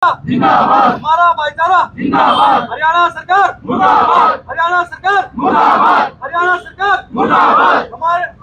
जिंदाबाद, हमारा भाईचारा जिंदाबाद, हरियाणा सरकार मुर्दाबाद, हरियाणा सरकार मुर्दाबाद, हरियाणा सरकार मुर्दाबाद।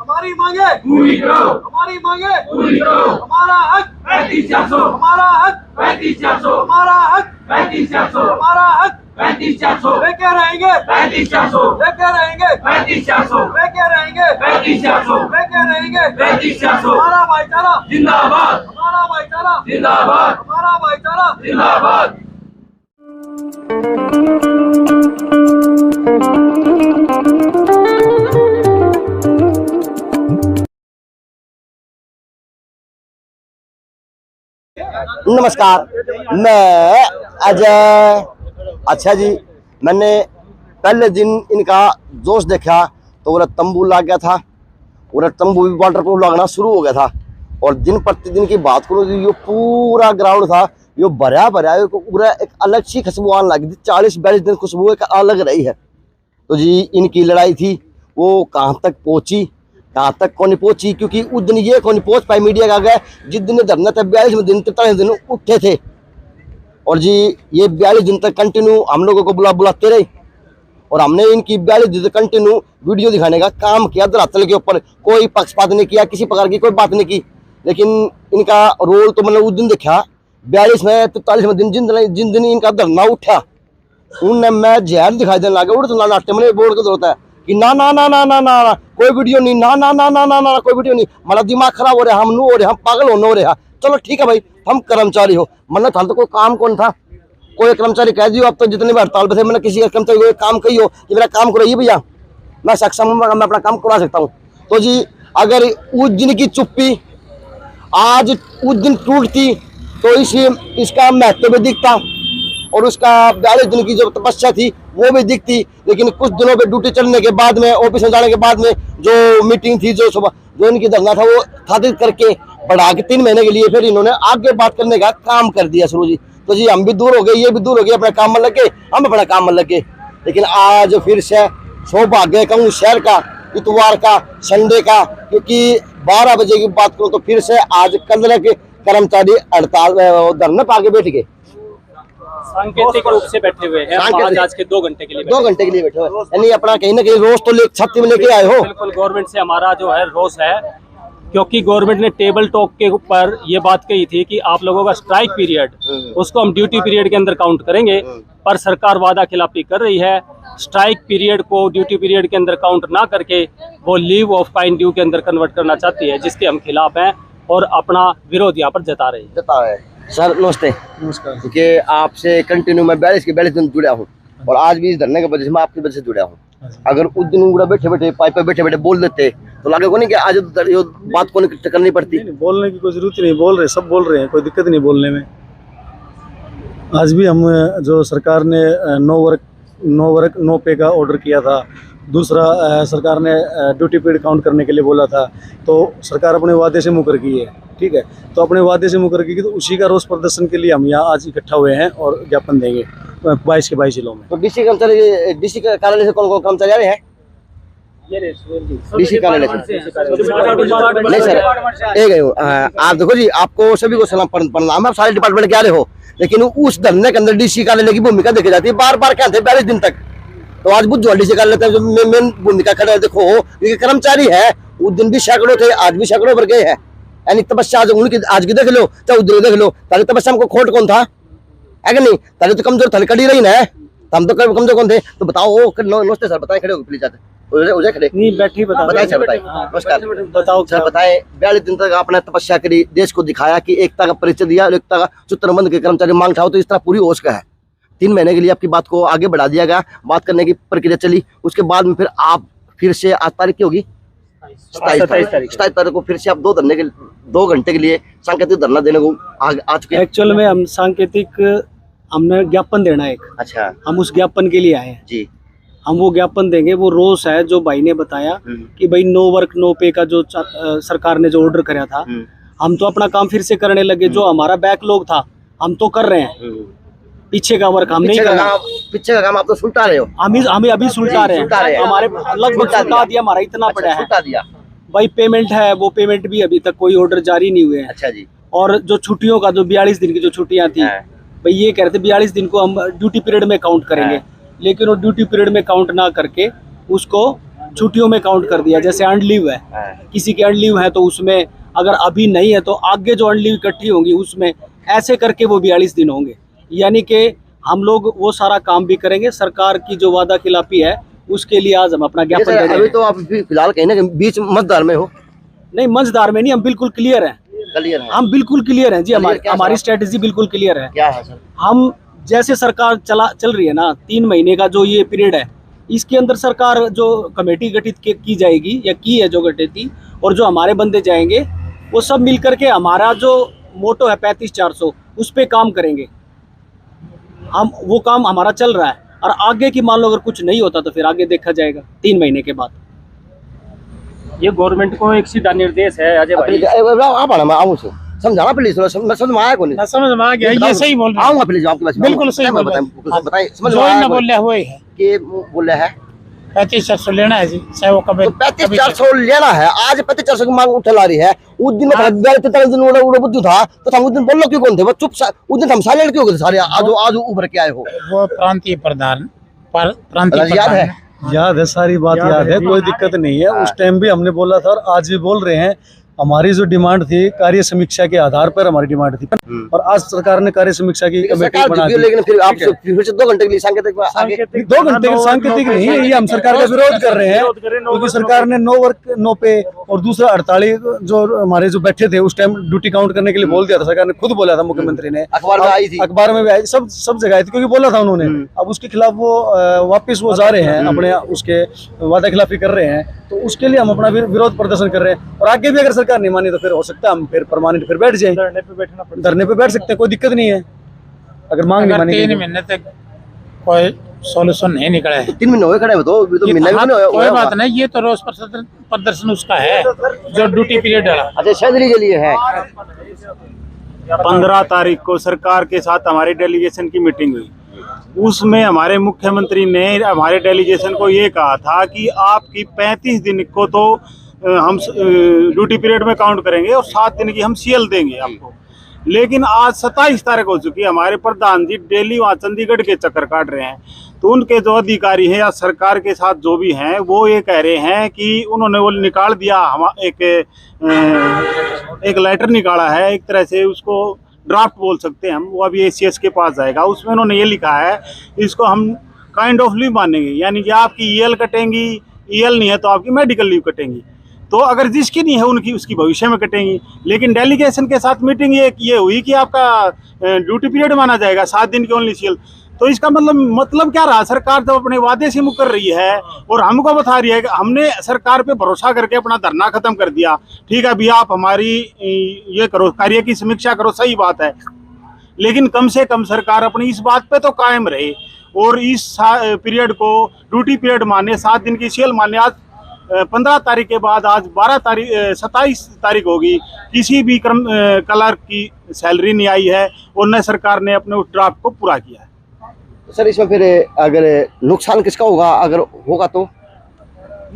हमारी मांगे पूरी करो, हमारी मांगे पूरी करो। हमारा हक 35-400, हमारा हक 35-400, हमारा हक 35-400, हमारा हक 35-400। लेके रहेंगे 35-400, लेके रहेंगे 35-400, लेके रहेंगे 35-400, लेके रहेंगे 35-400। हमारा भाईचारा जिंदाबाद, हमारा भाईचारा जिंदाबाद, हमारा भाईचारा जिंदाबाद। नमस्कार, मैं अजय। अच्छा जी, मैंने पहले दिन इनका जोश देखा तो वो तंबू लग गया था, वो तंबू भी वाटर प्रूफ लगना शुरू हो गया था। और दिन प्रतिदिन की बात करो, ये पूरा ग्राउंड था, ये भरा पूरा एक अलग सी खुशबू आने लगी थी। 40-42 दिन खुशबू एक अलग रही है। तो जी इनकी लड़ाई थी, वो कहाँ तक पहुंची, कहाँ तक कौन पहुंची, क्योंकि उस दिन ये कौन पहुंच पाए मीडिया का गया जिस दिन धरना था। 42 दिन 43 दिन उठे थे और जी ये 42 दिन तक कंटिन्यू हम लोगों को बुलाते रहे और हमने इनकी 42 दिन तक कंटिन्यू वीडियो दिखाने का काम किया धरातल के ऊपर। कोई पक्षपात नहीं किया, किसी प्रकार की कोई बात नहीं की। लेकिन इनका रोल तो मतलब उस दिन देखा 42 में 43 दिन जिन दिन इनका धरना उठा उनने मैं जहर दिखाई देने लगा। उड़ तो नाट्य मैंने बोर्ड को होता है कि ना ना ना ना ना ना कोई वीडियो नहीं, ना ना ना ना ना ना कोई वीडियो नहीं। मतलब दिमाग खराब हो रहा है, हम नू हो रहे, हम पागल हो रहे। चलो ठीक है भाई, हम कर्मचारी हो, मतलब था तो कोई काम कौन था। कोई कर्मचारी कह दियो, अब तो जितने भी हड़ताल पे थे मैंने किसी कर्मचारी को काम कही हो कि मेरा काम करो, ये भैया मैं सक्षम हूँ, मैं अपना काम करा सकता हूँ। तो जी अगर उस दिन की चुप्पी आज उस दिन टूटती तो इसका महत्व भी दिखता और उसका 42 दिन की जो तपस्या थी वो भी दिखती। लेकिन कुछ दिनों पे ड्यूटी चलने के बाद में, ऑफिस में जाने के बाद में जो मीटिंग थी, जो सुबह जो इनकी धरना था, वो स्थापित करके बढ़ा के 3 महीने के लिए फिर इन्होंने आगे बात करने का काम कर दिया शुरू जी। तो जी हम भी दूर हो गए, ये भी दूर हो गए, अपने काम में लग गए, हम अपना काम में लग गए। लेकिन आज फिर से सौभाग्य कहूँ शहर का, इतवार का, संडे का, क्योंकि 12 बजे की बात करूँ तो फिर से आज कल के कर्मचारी हड़ताल धरने पर आगे बैठ गए, सांकेतिक रूप से बैठे हुए हैं। आज के 2 घंटे के लिए बैठे हुए, यानी अपना कहीं ना कहीं रोज तो छाती में लेके आए हो। बिल्कुल, गवर्नमेंट से हमारा जो है रोष है, क्योंकि गवर्नमेंट ने टेबल टॉक के ऊपर ये बात कही थी कि आप लोगों का स्ट्राइक पीरियड उसको हम ड्यूटी पीरियड के अंदर काउंट करेंगे, पर सरकार वादा खिलाफी कर रही है। स्ट्राइक पीरियड को ड्यूटी पीरियड के अंदर काउंट ना करके वो लीव ऑफ काइंड ड्यू के अंदर कन्वर्ट करना चाहती है, जिसके हम खिलाफ हैं और अपना विरोध यहाँ पर जता रहे हैं। सर नमस्ते। नमस्कार। क्योंकि आपसे कंटिन्यू मैं 42 दिन जुड़ा हूँ और आज भी इस धरने की वजह से मैं आपकी वजह से जुड़ा हूँ। अगर उस दिन उड़ा बैठे बैठे पाइप पे बैठे बैठे बोल देते तो लगे को नहीं कि आज बात को करनी पड़ती। नहीं, बोलने की कोई जरूरत ही नहीं, बोल रहे, सब बोल रहे हैं, कोई दिक्कत नहीं बोलने में। आज भी हम जो सरकार ने नो वर्क नो पे का ऑर्डर किया था, दूसरा सरकार ने ड्यूटी पीरियड काउंट करने के लिए बोला था, तो सरकार अपने वादे से मुकर गई है। ठीक है, तो अपने वादे से मुकर गई तो उसी का रोष प्रदर्शन के लिए हम यहाँ आज इकट्ठा हुए हैं और ज्ञापन देंगे 22 के 22 जिलों में। तो डीसी कार्यालय से कौन कर्मचारी आ रहे हैं? डीसी कार्यालय से नहीं सर, एक आप देखो जी, आपको सभी को सलाम प्रणाम, आप सारे डिपार्टमेंट के आ रहे हो, लेकिन उस धरने के अंदर डीसी कार्यालय की भूमिका देखी जाती है। बार बार क्या थे 42 दिन तक, तो आज बुद्ध डीसी कार्यालय जो मेन भूमिका खड़ा देखो, क्योंकि कर्मचारी है, उस दिन भी सैकड़ों थे, आज भी सैकड़ों भर गए हैं। यानी तपस्या आज उनकी आज की देख लो, चाहे उधर देख लो, तारी तपस्या हमको खोट कौन था, है कि नहीं? तारी तो कमजोर थलकड़ी रही ना, हम तो कमजोर कौन थे? तो बताओ। नमस्ते सर, बताएं, खड़े हो प्लीज, आते खड़े नहीं बैठी बताएं सर, बताएं। नमस्कार, बताओ सर, बताएं। 42 दिन तक आपने तपस्या करी, देश को दिखाया कि एकता का परिचय दिया, एकता का सूत्र बंद के कर्मचारी मांग उठाओ, तो इस तरह पूरी होश का है। 3 महीने के लिए आपकी बात को आगे बढ़ा दिया गया, बात करने की प्रक्रिया चली, उसके बाद में फिर आप फिर से आज तारीख की होगी 27 तारीख को फिर से आप 2 घंटे के लिए सांकेतिक धरना देने को आ चुके हैं। एक्चुअल में हम सांकेतिक, हमने ज्ञापन देना है एक। अच्छा, हम उस ज्ञापन के लिए आए हैं जी। हम वो ज्ञापन देंगे। वो रोष है जो भाई ने बताया कि भाई नो वर्क नो पे का जो सरकार ने जो ऑर्डर कराया था, हम तो अपना काम फिर से करने लगे। जो हमारा बैकलॉग था हम तो कर रहे हैं, पीछे का वर्क हम नहीं कर रहे। पीछे का काम आप तो सुलटा रहे हो, हमें अभी सुलटा रहे हैं। हमारे लगभग सुलटा दिया, हमारा इतना पड़ा है भाई। पेमेंट है, वो पेमेंट भी अभी तक कोई ऑर्डर जारी नहीं हुए हैं। अच्छा जी। और जो छुट्टियों का जो 42 दिन की जो छुट्टियां थी भाई ये कह रहे थे 42 दिन को हम ड्यूटी पीरियड में काउंट करेंगे, लेकिन वो ड्यूटी पीरियड में काउंट ना करके उसको छुट्टियों में काउंट कर दिया। जैसे अर्न लीव है, किसी की अर्न लीव है तो उसमें अगर अभी नहीं है तो आगे जो अर्न लीव इकट्ठी होंगी उसमें ऐसे करके वो 42 दिन होंगे। यानी कि हम लोग वो सारा काम भी करेंगे। सरकार की जो वादा खिलाफी है उसके लिए आज हम अपना ज्ञापन दे रहे हैं। अभी तो आप फिलहाल कहीं ना कहीं बीच मतदार में हो। नहीं, मंझदार में नहीं, हम बिल्कुल क्लियर हैं। क्लियर है, हम बिल्कुल क्लियर हैं जी। हमारी स्ट्रेटेजी बिल्कुल क्लियर है। क्या है सर? हम जैसे सरकार चल रही है ना, 3 महीने का जो ये पीरियड है, इसके अंदर सरकार जो कमेटी गठित की जाएगी या की है जो गठित थी, और जो हमारे बंदे जाएंगे वो सब मिल करके हमारा जो मोटो है 35-400 उस पे काम करेंगे। हम वो काम हमारा चल रहा है, और आगे की मान लो अगर कुछ नहीं होता तो फिर आगे देखा जाएगा 3 महीने के बाद। ये गवर्नमेंट को एक सीधा निर्देश है अजय भाई। आप आना, मैं आऊँ से समझाना प्लीज, समझ में आया को नहीं? समझ में आ गया, ये सही बोल रहे हैं। आऊंगा प्लीज आपके पास, बिल्कुल सही बोल रहे हैं। बताइए, समझ में जो आया ना बोल रहा हुआ है कि बोल रहा है 35-400 लेना है जी, चाहे वो कभी तो 35-400 लेना है। आज 35-400 की मांग उठा ला रही है। उस दिन में 43 दिन उड़ा बुद्धू था तो हम उस दिन बोल लो क्यों कौन थे? वो चुप, उस दिन हम साइलेंट क्यों गए सारे? आज उभर के आए हो। वो प्रांतीय प्रधान याद है? याद है, सारी बात याद है, कोई दिक्कत नहीं है। उस टाइम भी हमने बोला था और आज भी बोल रहे हैं। हमारी जो डिमांड थी कार्य समीक्षा के आधार पर हमारी डिमांड थी, और आज सरकार ने कार्य समीक्षा की कमेटी बना दी। लेकिन फिर आप फिर से 2 घंटे के लिए सांकेतिक 2 घंटे के सांकेतिक नहीं है, ये हम सरकार का विरोध कर रहे हैं क्योंकि सरकार ने 9 वर्क 9 पे और दूसरा 48 जो हमारे जो बैठे थे उस टाइम ड्यूटी काउंट करने के लिए बोल दिया था। सरकार ने खुद बोला था, मुख्यमंत्री ने अखबार में आई थी, अखबार में भी आई, सब जगह आई थी क्योंकि बोला था उन्होंने। अब उसके खिलाफ वो वापस वो जा रहे हैं, अपने उसके वादा खिलाफी कर रहे हैं, तो उसके लिए हम अपना विरोध प्रदर्शन कर रहे हैं। और आगे भी अगर सरकार नहीं मानी तो फिर हो सकता है हम फिर परमानेंट फिर बैठ जाएं, धरने पे बैठ सकते हैं, कोई दिक्कत नहीं है अगर मांग नहीं मानी। 3 महीने तक कोई सॉल्यूशन नहीं निकला है। 3 महीने हुए खड़े हो तो महीना भी नहीं कोई बात नहीं, ये तो रोज प्रदर्शन उसका है जो ड्यूटी पीरियड है। अच्छा, शहरी के लिए है। 15 तारीख को सरकार के साथ हमारी डेलीगेशन की मीटिंग हुई। उसमें हमारे मुख्यमंत्री ने हमारे डेलीगेशन को ये कहा था कि आपकी 35 दिन को तो हम ड्यूटी पीरियड में काउंट करेंगे और 7 दिन की हम सीएल देंगे आपको। लेकिन आज 27 तारीख हो चुकी है, हमारे प्रधान जी डेली वहाँ चंडीगढ़ के चक्कर काट रहे हैं। तो उनके जो अधिकारी हैं या सरकार के साथ जो भी हैं वो ये कह रहे हैं कि उन्होंने वो निकाल दिया, हम एक लेटर निकाला है, एक तरह से उसको ड्राफ्ट बोल सकते हैं हम, वो अभी एसीएस के पास जाएगा। उसमें उन्होंने ये लिखा है इसको हम काइंड ऑफ लीव मानेंगे, यानी कि आपकी ईएल कटेंगी, ईएल नहीं है तो आपकी मेडिकल लीव कटेंगी। तो अगर जिसकी नहीं है उनकी उसकी भविष्य में कटेंगी। लेकिन डेलीगेशन के साथ मीटिंग ये हुई कि आपका ड्यूटी पीरियड माना जाएगा 7 दिन की ओनली सीएल। तो इसका मतलब क्या रहा? सरकार जब अपने वादे से मुकर रही है और हमको बता रही है कि हमने सरकार पे भरोसा करके अपना धरना खत्म कर दिया, ठीक है अभी आप हमारी ये करो, कार्य की समीक्षा करो, सही बात है, लेकिन कम से कम सरकार अपनी इस बात पे तो कायम रहे और इस पीरियड को ड्यूटी पीरियड माने, 7 दिन की सीएल माने। आज 15 तारीख के बाद आज 27 तारीख होगी, किसी भी क्लर्क की सैलरी नहीं आई है और न सरकार ने अपने उस ड्राफ्ट को पूरा किया है। सर इसमें फिर अगर नुकसान किसका होगा अगर होगा तो?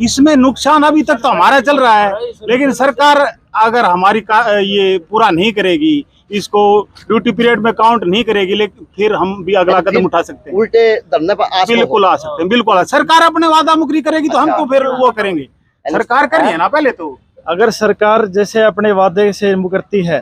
इसमें नुकसान अभी तक तो हमारा चल रहा है, लेकिन सरकार अगर हमारी ये पूरा नहीं करेगी, इसको ड्यूटी पीरियड में काउंट नहीं करेगी, लेकिन फिर हम भी अगला कदम उठा सकते हैं, उल्टे धरने पर बिल्कुल आ सकते हैं। बिल्कुल सरकार अपने वादा मुकरी करेगी तो हमको फिर वो करेंगे। सरकार करिए ना पहले तो। अगर सरकार जैसे अपने वादे से मुकरती है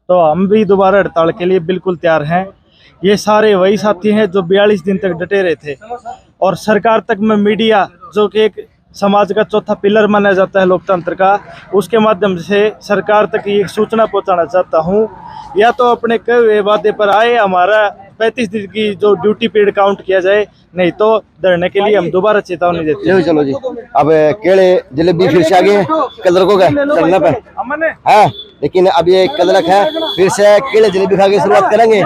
तो हम भी दोबारा हड़ताल के लिए बिल्कुल तैयार हैं। ये सारे वही साथी हैं जो 42 दिन तक डटे रहे थे, और सरकार तक में मीडिया जो कि एक समाज का चौथा पिलर माना जाता है लोकतंत्र का, उसके माध्यम से सरकार तक ये सूचना पहुंचाना चाहता हूं, या तो अपने कहे हुए वादे पर आए, हमारा 35 दिन की जो ड्यूटी पीरियड काउंट किया जाए, नहीं तो धरने के लिए हम दोबारा चेतावनी देते हैं। चलो जी, अब केले जलेबी फिर से आगे कलर को गए चलने पे है, लेकिन अब ये कलरक है, फिर से केले जलेबी खा के शुरुआत करेंगे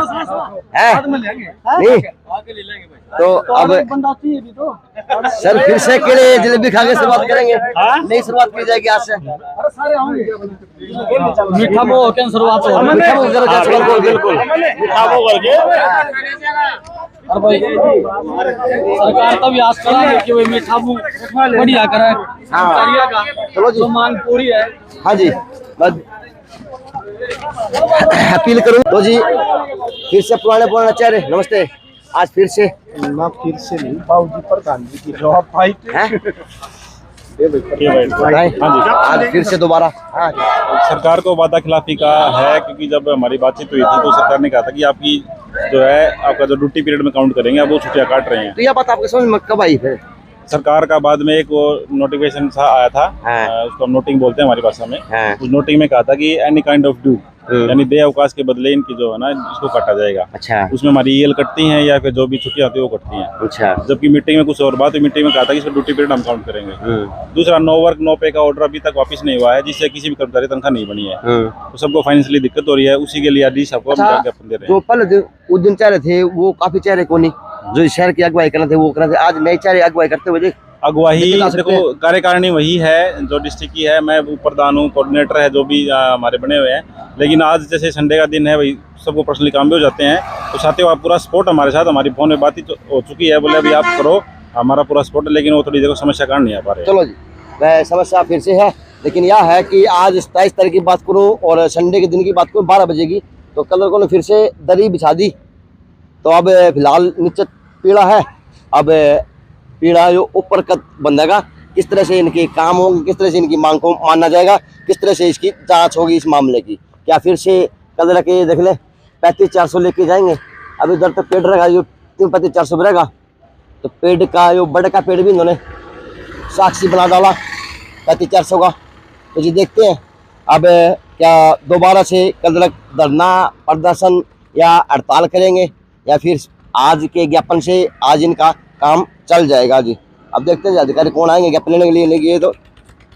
हैं? नहीं तो अब सर फिर से केले जलेबी खा के शुरुआत करेंगे, नहीं शुरुआत की जाएगी आज से? मीठा मुंह के शुरुआत हो, मीठा मुंह करो, बिल्कुल मीठा मुंह करके सरकार तब आस करेंगे कि वो मीठा मुंह बढ़िया करे। चलो जी, मांग पूरी है। हाँ जी। अपील करूँ तो जी फिर से पुराने चेहरे, नमस्ते। आज फिर से ना फिर से नहीं, बाबूजी प्रधान जी की जवाब फाइट हैं? हाँ जी। आज फिर से दोबारा। हाँ, सरकार को वादा खिलाफी का है, क्योंकि जब हमारी बातचीत हुई थी तो सरकार ने कहा था कि आपकी जो है आपका जो ड्यूटी पीरियड में काउंट करेंगे, अब वो छुट्टियां काट रहे हैं। तो यह बात आपके समझ में कब आई फिर? सरकार का बाद में एक वो नोटिफिकेशन सा आया था, हाँ। उसको हम नोटिंग बोलते हैं हमारी भाषा में। हाँ। उस नोटिंग में कहा था कि एनी काइंड ऑफ ड्यू, यानी दे अवकाश के बदले इनकी जो है ना इसको काटा जाएगा। अच्छा उसमें हमारी ईएल कटती हैं या फिर जो भी छुट्टियां होती है वो कटती हैं। अच्छा। जबकि मीटिंग में कुछ और बात हुई, मीटिंग में कहा था कि इसको ड्यूटी पीरियड हम काउंट करेंगे। दूसरा, नो वर्क नो पे का ऑर्डर अभी तक वापस नहीं हुआ है, जिससे किसी भी कर्मचारी तनख्वाह नहीं बनी है। तो सबको फाइनेंशियली दिक्कत हो रही है, उसी के लिए आज सबको हम अच्छा, ज्ञापन दे रहे जो हैं। पहले उस दिन चेहरे थे वो काफी चेहरे को नहीं, जो शहर की अगुवाई करना थे वो करना थे, आज नए चेहरे अगुवाई करते हुए देख। अगुवाही लेकिन आ सकते देखो, कार्यकारिणी वही है जो डिस्ट्रिक्ट की है, मैं प्रधान हूँ, कोऑर्डिनेटर है जो भी हमारे बने हुए हैं। लेकिन आज जैसे संडे का दिन है, वही सबको पर्सनली काम भी हो जाते हैं, तो साथ ही वो पूरा सपोर्ट हमारे साथ, हमारी फोन में बात ही हो चुकी है, बोले अभी आप करो, हमारा पूरा सपोर्ट है। लेकिन वो थोड़ी देखो समस्या कारण नहीं आ पा रहे। चलो जी, वह समस्या फिर से है, लेकिन यह है कि आज 27 तारीख की बात करूँ और संडे के दिन की बात करूँ 12 बजे की, तो कल को फिर से दरी बिछा दी। तो अब फिलहाल नीचे पीड़ा है, अब पीड़ा जो ऊपर कद बंधेगा, किस तरह से इनके काम होंगे, किस तरह से इनकी मांग को माना जाएगा, किस तरह से इसकी जांच होगी इस मामले की। क्या फिर से कल रखे देख ले 35-400 लेके जाएंगे? अब इधर तो पेड़ रहेगा जो 35-400 रहेगा, तो पेड़ का जो बड़े का पेड़ भी इन्होंने साक्षी बना डाला 35-400 का। तो जी देखते हैं अब क्या दोबारा से कल तक धरना प्रदर्शन या हड़ताल करेंगे, या फिर आज के ज्ञापन से आज इनका काम चल जाएगा जी। अब देखते हैं अधिकारी कौन आएंगे ज्ञापन लेने के लिए। लेकिन ये तो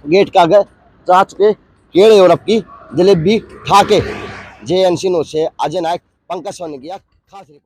गेट का आगे जा चुके केड़े और अब की जलेबी खा के। JNC न्यूज़ से अजय नायक, पंकज सोनी की खास रिपोर्ट।